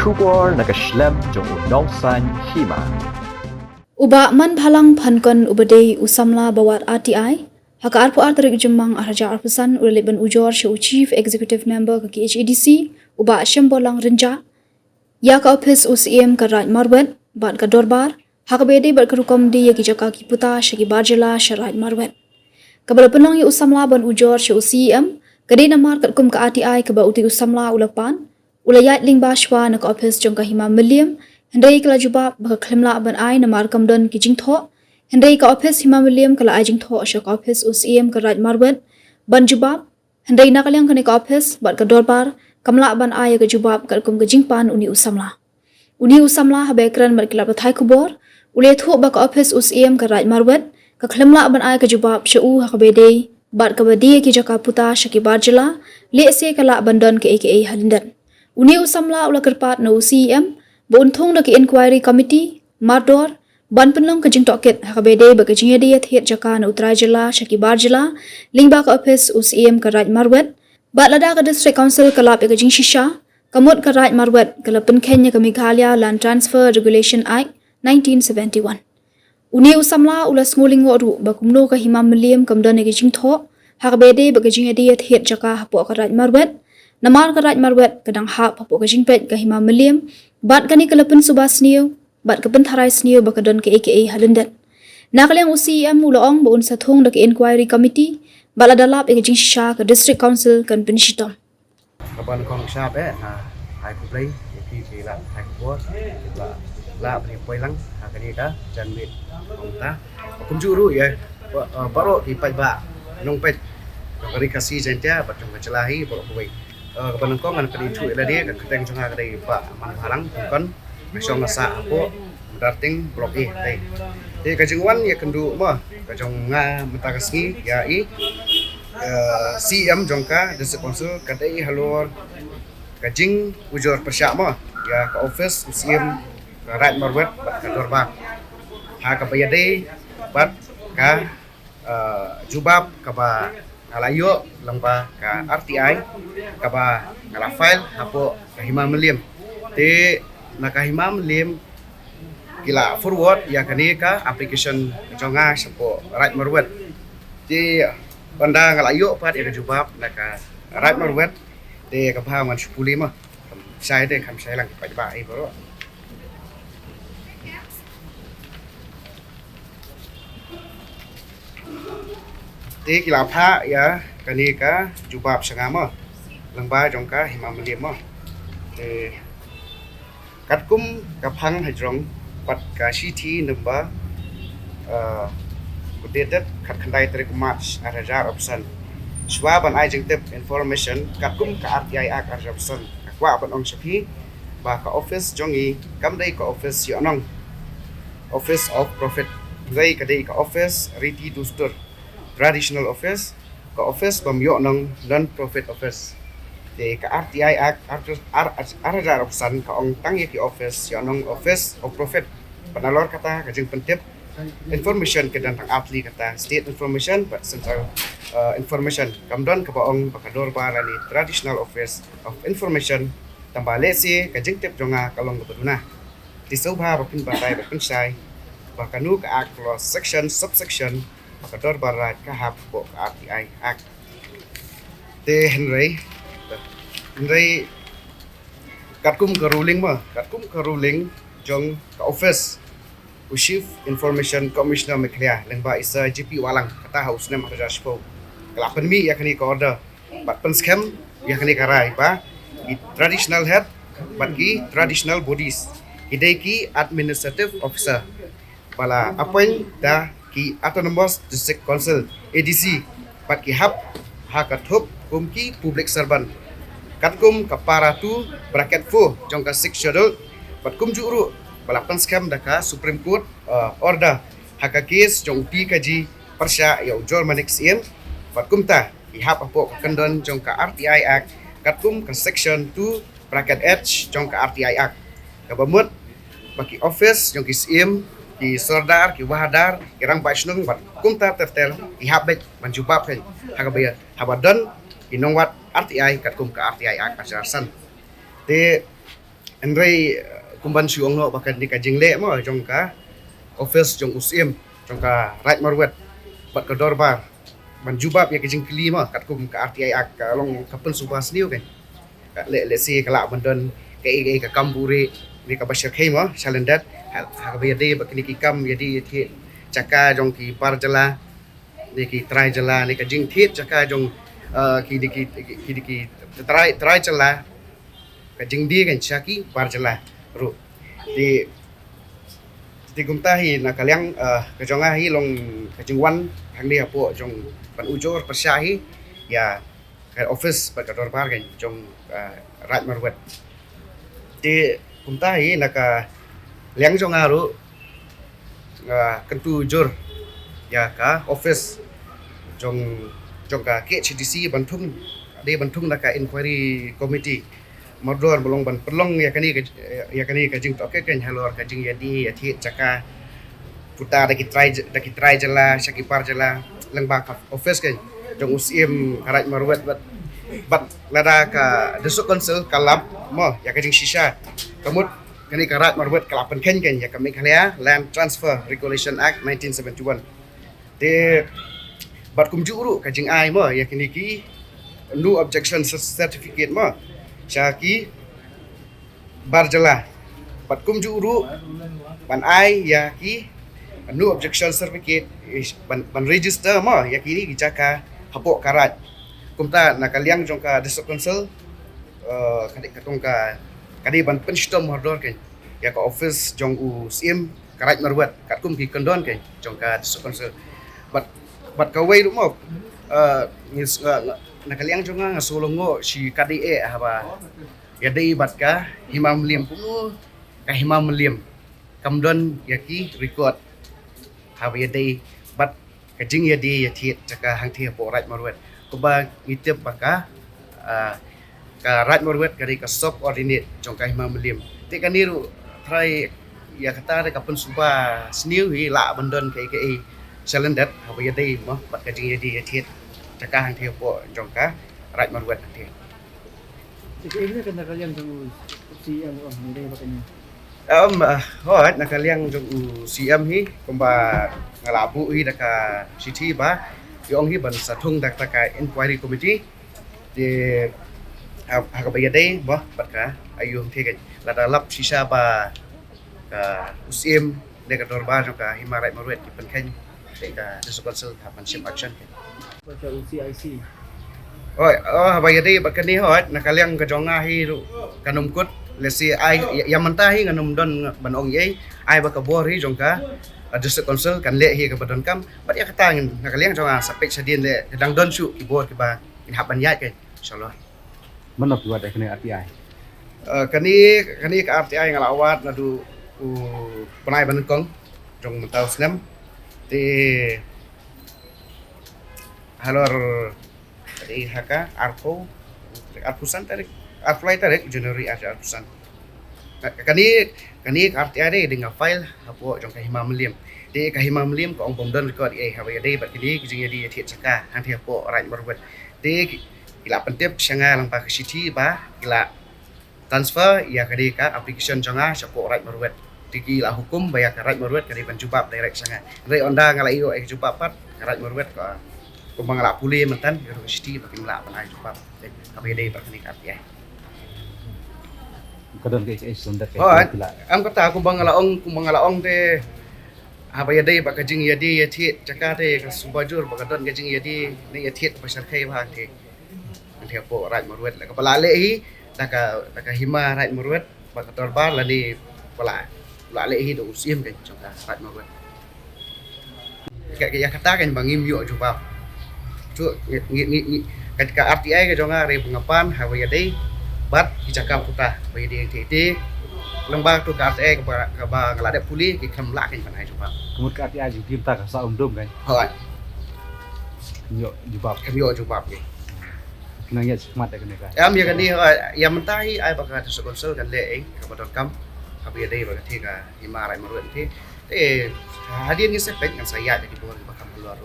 Shubor nakaslem jong unongsan hima. Uba man phalang phankon ubadei usamla bawat RTI haka arpu artarik jumang arja arpusan ureliban ujor show chief executive member ka HEDC uba shembolang renja ya ka office UCM ka raj marwet ban ka dorbar haka bede bar ka rukom di ya ki jaka ki puta shaki barjela sharaj marwet kabala penong ya usamla ban ujor show CM kade namar kat kum ka RTI ka ba uti usamla ulapan ulayat ling bashwa na ka office jong ka hima milliam hendai kala jubab baka khlemla ban ai na mar kamdon ki jingtho hendai ka office hima milliam kala ai jingtho shak office UCM ka raj marwet ban jubab hendai na kalyang kane ka office bat ka dorbar kamla ban ai ka jubab ka kum ka jingpan uni usamla habekran mat kila pathai kubor ule thu ba ka office UCM ka raj marwet ka khlemla ban ai ka jubab shu ha ka bedei bat ka badi ki jaka puta shaki barjela le se kala bandon ke aka halindan uni usamla ula kerpat no CM Buntung daki inquiry committee, Mardor, ban penong kajing toket hakabede baka jingedi thiet jaka na utrajela shaki barjela, lingba ka office UCM ka raj marwet, bat lada ka district council kalap ka jing shisha, kamut ka raj marwet kalapin Kenya ka Meghalaya Land Transfer Regulation Act 1971. Uni usamla ulas nguling waru bakumno ka himam milliam kamdan ka jing tho, hakabede baka jingedi thiet jaka hapo ka raj marwet, namar ka raj marwet kadang hap hapo ka jingpet ka himam milliam, bat kani kalapin subas niyo, bat kapin tharai niyo baka don ke AKA halindan. Nakalyang UCM uloong baun sa thong daki inquiry committee, bala dalap jing shisha ka district council kan pinishitom. Kapan kong siap hai ku play ki la hai ku bos la bani poi lang kani ka jan mit ong ta kum juru ya baro di pai ba nong pet kari kasi jentia batung kecelahi baro kuai kapan kong an kadi thu ila dia ka keteng jong ha kadi ba man halang kon mesong nasa apo darting blok e dai te ka jingwan ya kendu mo ka jong nga mentakasngi ya i CM jongka district council kadai halor kajing ujur persyak mo ya ka office CM right marwet bat ka dorba ha ka bayade bat ka jubab ka ba alayo langba ka RTI ka ba kala file hapo ka himam lim te na ka himam lim kila forward ya kani ka application jonga sapo right marwet ti banda ngalayo pat ira jubab na ka right marwet te ka pa man shpuli ma sai te kam sai lang pa ba ai bro te kila pha ya kani ka jubab sanga ma langba jong ka himam lim ma te katkum ka phang hajrong pat ka city number updated kat khandai tarik March arajar option shwa ban ai jing tip information katkum ka RTI ak arajar option kwa ban ong shapi ba ka office jongi kamdai ka office yonong office of profit dai ka dai ka office riti dustur traditional office ka office bam yonong non profit office de ka RTI ak arajar option ka ong tangi ki office yonong office of profit panalor kata ka jing pentip information ke tentang atli kata state information but central information kamdon ke baong bakador barani traditional office of information tambah lesi ke jengtip jonga kalong kebeduna di sobha bakin batai bakin sai bakanu ke ak clause section subsection bakador barat ke hap bo ke RTI ak te Henry katkum ke ruling jong ke office Chief Information Commissioner Meghalaya lengba isa GP walang kata haus nem harja spo kala penmi ya kani ka order bat pen scam ya kani karai ba i traditional head bat ki traditional bodies hidai ki administrative officer bala appoint da ki autonomous district council ADC bat ki hab ha kathup kum ki public servant katkum kapara tu bracket 4 jong ka 6 schedule bat kum juru balapan scam daka Supreme Court order haka case jong pi kaji persya ya ujor manik CM fatkumta ihap apo kendon jong ka RTI Act katkum ka section 2 bracket H jong ka RTI Act kabamut baki office jong ki CM ki sordar ki wahadar kirang baisnung bat kumta tertel ihap bet manjubab kan haka bayar habadon inongwat RTI katkum ka RTI Act asarsan te Andrei kumban siung no bahkan di kajing le mo jong ka office jong usim jong ka right marwet bat ka dorbar ban jubab ya kajing kli mo kat kum ka RTI ak ka long kapun subas niu kan le si kala bandon ka kamburi ni ka bashir khai mo chalendat ha ka be de bakni ki kam yadi thi chaka jong ki par jala ni ki trai jala ni kajing thi chaka jong ki trai jala kajing dia kan syaki par jala ru di kumtahi na kalyang kajongahi long kajingwan hang dia po jong ban ujur persyahi ya head office kador bar kan jong rat marwet di kumtahi na ka liang jong aru kentu ujur ya ka office jong ka KHDC bantung na ka inquiry committee modor belong ban perlong ya kani kajing to kan halor kajing yadi ya thi chaka puta da ki try jala syaki par jala lang ba office kan jong usim harat marwet bat lada ka desuk konsul kalap mo ya kajing shisha kamut kani karat marwet kalapan kan ya kami khalia Land Transfer Regulation Act 1971 de bat kumjuru kajing ai mo ya kini ki no objection certificate mo syaki barjala pat kumjuru ban ai ya ki no objection certificate ban register mo ya kini gijaka hapok karat kumta nakaliang jong ka district council kadik katong ka kadi ban penstom hordor kan ya ka office jong u sim karat marwat kat kum ki kondon kan jong ka district council bat ka wei mo nakaliang jong nga sulongo si kadi haba ya dei bat ka himam lim puno ka himam lim kamdon yaki record haba ya dei bat kajing ya dei ya thiet chaka hang thia po right marwet ko ba ngitep baka ka right marwet kari ka subordinate jong ka himam lim te kaniru try ya kata ka pun suba sniu hi la bandon kai salendat haba ya dei mo bat kajing ya dei ya thiet chaka hang thia po jong ka right marwet thia ini kan nakaliang jong si ang hindi ba kanya hoat nakaliang jong siam hi kumba ngalabu hi daka city ba yong hi ban sathung dak ka inquiry committee de hakabaya dei ba batka ayung thege lada lap sisa ba ka usim de ka dorba ka himarai marwet ki penken de ka disukonsel partnership action baca UCIC habaya dei bakani hoat nakaliang ka jonga hi kanumkut lesi ai yamantahi nganum don banong yei ai ba ka bori jongka district council kan le hi ka badon kam bat ya kata nakaliang jonga sapek sadin le dang don su ki bor ki ba in haban yat ke insyaallah Mana buat kena RTI? kani ka RTI ngalawat nadu penai banengkong jong mentau senam ti halor di haka arpo arpusan tarik arfly tarik Januari arpusan kani RTI de dengan file hapo jong ka himam lim de ka himam lim ko ong bomdon record hawa de bat kini kijing di thiet saka han thia po right marwet de ila pentep sanga lang pa city ba ila transfer ya kadi ka application jonga sapo right marwet tiki la hukum baya ka right marwet kadi ban jubab direct sanga re onda ngalai yo jubab pat right marwet ko kumbang la puli mentan yo city bakin la pan ai jubab apa de bakni ka ya Kadon ke sundat ke. Am kata kumbang laong te apa ya dei bakajing yadi yati jakate ka subajur bakadon kajing yadi ni yati pasar kai bang te nanti apo right marwet la kepala le hi daka hima right marwet bakator bar la ni pala la le hi do usim kan jongka right marwet ya kata kan bangim yo jubab tu ngi ketika RTI ke jonga re pengapan hawa ya dei bat hijaka puta bagi dia tete lembang tu ka RTI ka ba ngalade puli ki khamla kan panai jubab Kemudian ke RTI juga kita ke sa undum kan. hoi Yo jubab. yo jubab ni Nanya semat kena kan. am ya kan ni ya mentahi ai baka tu konsel kan le ka badon kam habi dei baka ti ka hima rai marwet ti hadir ni sepek kan saya jadi bukan bakam luar